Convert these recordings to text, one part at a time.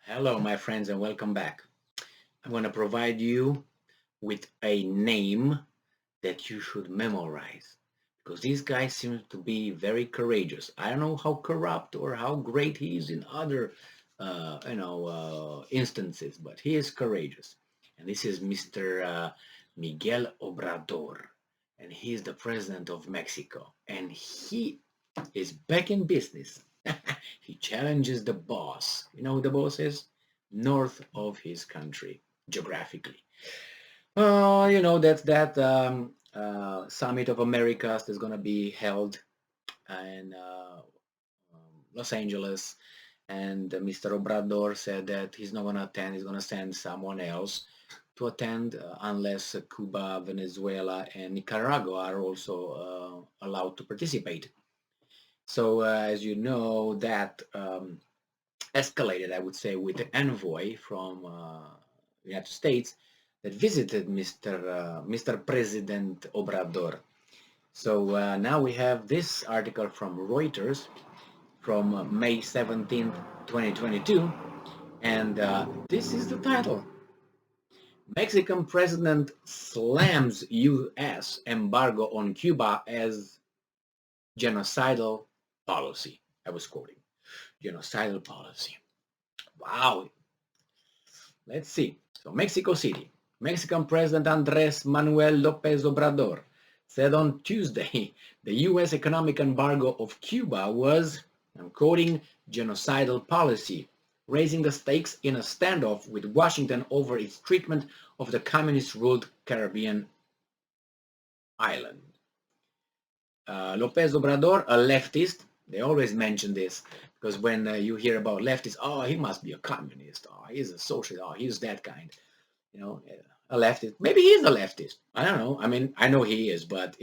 Hello, my friends, and welcome back. I'm going to provide you with a name that you should memorize because this guy seems to be very courageous. I don't know how corrupt or how great he is in other, instances, but he is courageous. And this is Mr. Miguel Obrador, and he is the president of Mexico, and he is back in business. He challenges the boss. You know who the boss is? North of his country, geographically. That's that Summit of Americas that's going to be held in Los Angeles. And Mr. Obrador said that he's not going to attend, he's going to send someone else to attend unless Cuba, Venezuela, and Nicaragua are also allowed to participate. So, as you know, that escalated, I would say, with the envoy from the United States that visited Mr. President Obrador. So now we have this article from Reuters from May 17th, 2022, and this is the title. Mexican president slams U.S. embargo on Cuba as genocidal policy. I was quoting. Genocidal policy. Wow. Let's see. So Mexico City. Mexican President Andrés Manuel López Obrador said on Tuesday the U.S. economic embargo of Cuba was, I'm quoting, genocidal policy, raising the stakes in a standoff with Washington over its treatment of the communist-ruled Caribbean island. López Obrador, a leftist, they always mention this because when you hear about leftists, oh, he must be a communist, oh, he's a socialist, oh, he's that kind, a leftist. Maybe he's a leftist. I don't know. I mean, I know he is, but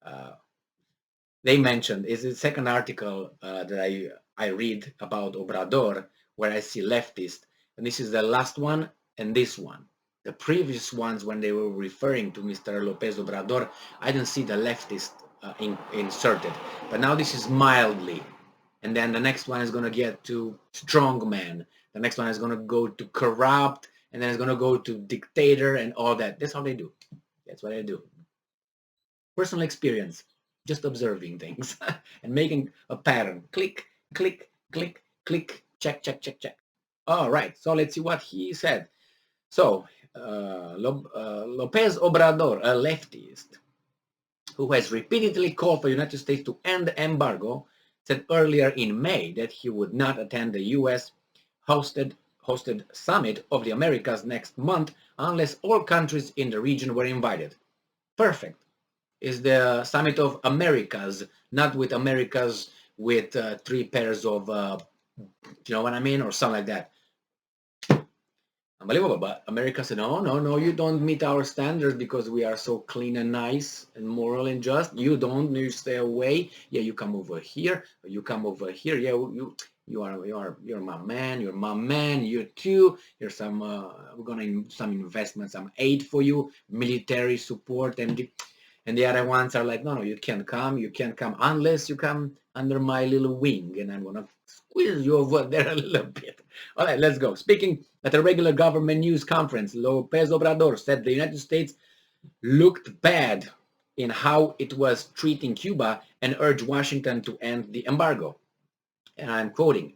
uh, they mentioned is the second article that I read about Obrador where I see leftist, and this is the last one and this one. The previous ones, when they were referring to Mr. López Obrador, I didn't see the leftist inserted. But now this is mildly. And then the next one is going to get to strongman. The next one is going to go to corrupt. And then it's going to go to dictator and all that. That's how they do. That's what I do. Personal experience. Just observing things and making a pattern. Click, click, click, click. Check, check, check, check. All right. So let's see what he said. So López Obrador, a leftist, who has repeatedly called for the United States to end the embargo, said earlier in May that he would not attend the U.S. hosted summit of the Americas next month unless all countries in the region were invited. Perfect. Is the summit of Americas, not with Americas with three pairs of, you know what I mean, or something like that. Unbelievable, but America said, no, no, no, you don't meet our standards because we are so clean and nice and moral and just. You don't, you stay away. Yeah, you come over here, you come over here. Yeah, you're my man, you're my man, you too. Here's some, we're gonna some investment, some aid for you, military support, and the other ones are like, no, no, you can't come unless you come under my little wing, and I'm gonna squeeze you over there a little bit. All right, let's go. Speaking at a regular government news conference, López Obrador said the United States looked bad in how it was treating Cuba and urged Washington to end the embargo. And I'm quoting,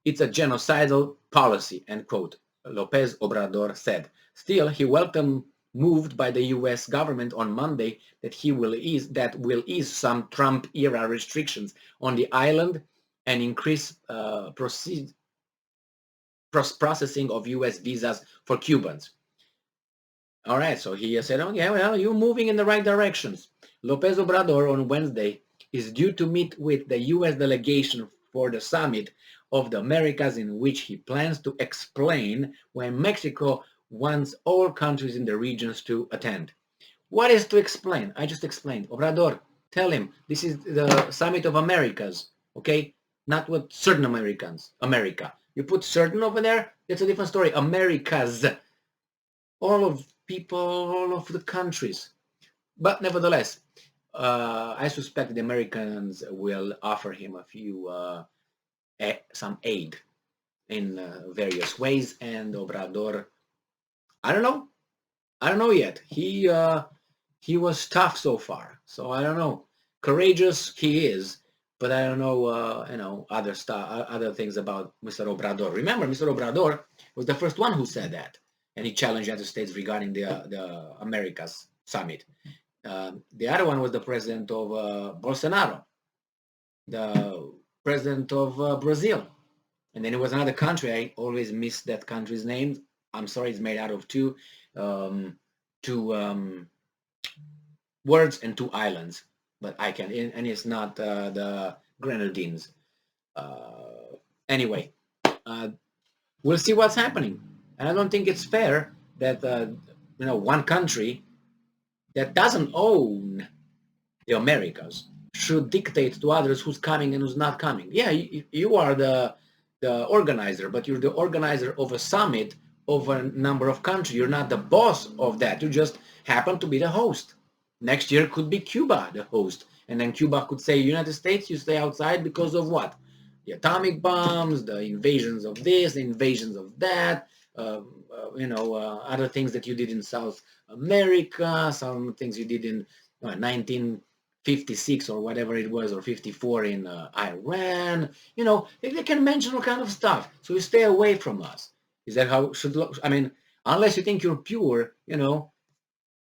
it's a genocidal policy, end quote, López Obrador said. Still, he welcomed moved by the U.S. government on Monday that will ease some Trump-era restrictions on the island and increase processing of U.S. visas for Cubans. All right, so he said, oh, yeah, well, you're moving in the right directions. López Obrador on Wednesday is due to meet with the U.S. delegation for the summit of the Americas, in which he plans to explain why Mexico wants all countries in the regions to attend. What is to explain? I just explained. Obrador, tell him this is the summit of Americas, okay? Not with certain Americans, America. You put certain over there, it's a different story. Americas. All of people, all of the countries. But nevertheless, I suspect the Americans will offer him a few, some aid. in various ways. And Obrador, I don't know. I don't know yet. He was tough so far, so I don't know. Courageous he is, but I don't know. Other stuff, other things about Mr. Obrador. Remember, Mr. Obrador was the first one who said that, and he challenged the United States regarding the Americas summit. The other one was the president of Bolsonaro, the president of Brazil, and then it was another country. I always miss that country's name. I'm sorry, it's made out of um, two words and two islands, but I can, and it's not the Grenadines. Anyway, uh, we'll see what's happening, and I don't think it's fair that one country that doesn't own the Americas should dictate to others who's coming and who's not coming. Yeah, you are the organizer, but you're the organizer of a summit of a number of countries. You're not the boss of that. You just happen to be the host. Next year could be Cuba the host, and then Cuba could say, United States, you stay outside because of what? The atomic bombs, the invasions of this, the invasions of that, other things that you did in South America, some things you did in 1956 or whatever it was, or 54 in Iran. They can mention all kind of stuff. So you stay away from us. Is that how it should look? I mean, unless you think you're pure,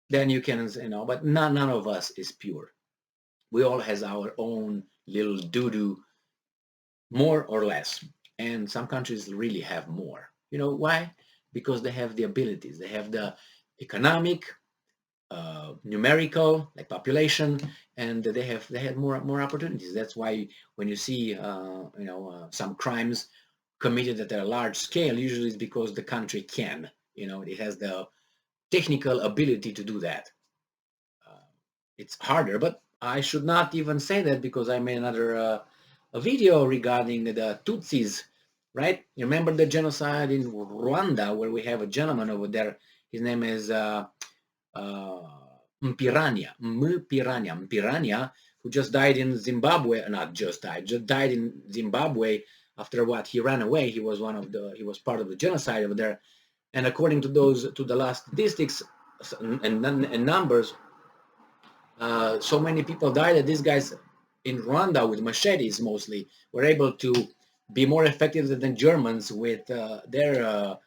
then you can, but none of us is pure. We all has our own little doo-doo, more or less. And some countries really have more. You know why? Because they have the abilities. They have the economic, numerical, like population, and they have more opportunities. That's why when you see some crimes committed at a large scale, usually it's because the country can. It has the technical ability to do that. It's harder, but I should not even say that because I made another a video regarding the Tutsis, right? You remember the genocide in Rwanda, where we have a gentleman over there. His name is Mpiranya, who just died in Zimbabwe. Not just died in Zimbabwe after what? He ran away. He was part of the genocide over there. And according to the last statistics and numbers, so many people died that these guys in Rwanda with machetes mostly were able to be more effective than Germans with their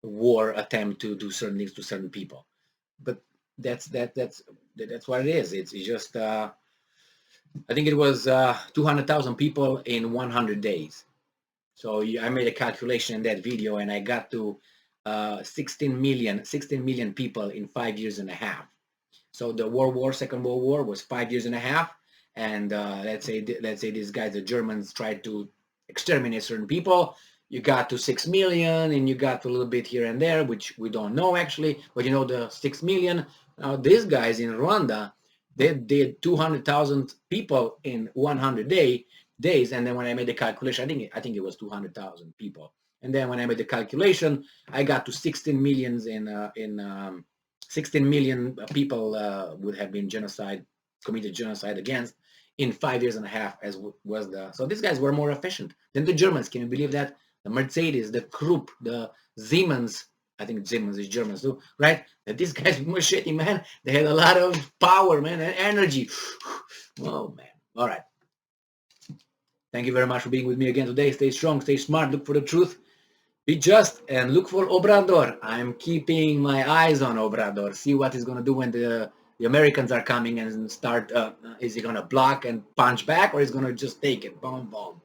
war attempt to do certain things to certain people. But that's what it is. It's just I think it was 200,000 people in 100 days. So I made a calculation in that video, and I got to 16 million people in 5 years and a half. So the Second World War was 5 years and a half, and let's say these guys, the Germans, tried to exterminate certain people. You got to 6 million, and you got a little bit here and there, which we don't know actually, but the 6 million. Now these guys in Rwanda, they did 200,000 people in 100 days, and then when I made the calculation, I think it was 200,000 people. And then when I made the calculation, I got to 16 millions in 16 million people would have been committed genocide against in 5 years and a half, so these guys were more efficient than the Germans. Can you believe that? The Mercedes, the Krupp, the Siemens, I think Siemens is German too, right? That these guys were shitty, man. They had a lot of power, man, and energy. Oh, man. All right. Thank you very much for being with me again today. Stay strong, stay smart, look for the truth. Be just and look for Obrador. I'm keeping my eyes on Obrador. See what he's going to do when the Americans are coming and start. Is he going to block and punch back, or is he going to just take it? Boom, boom.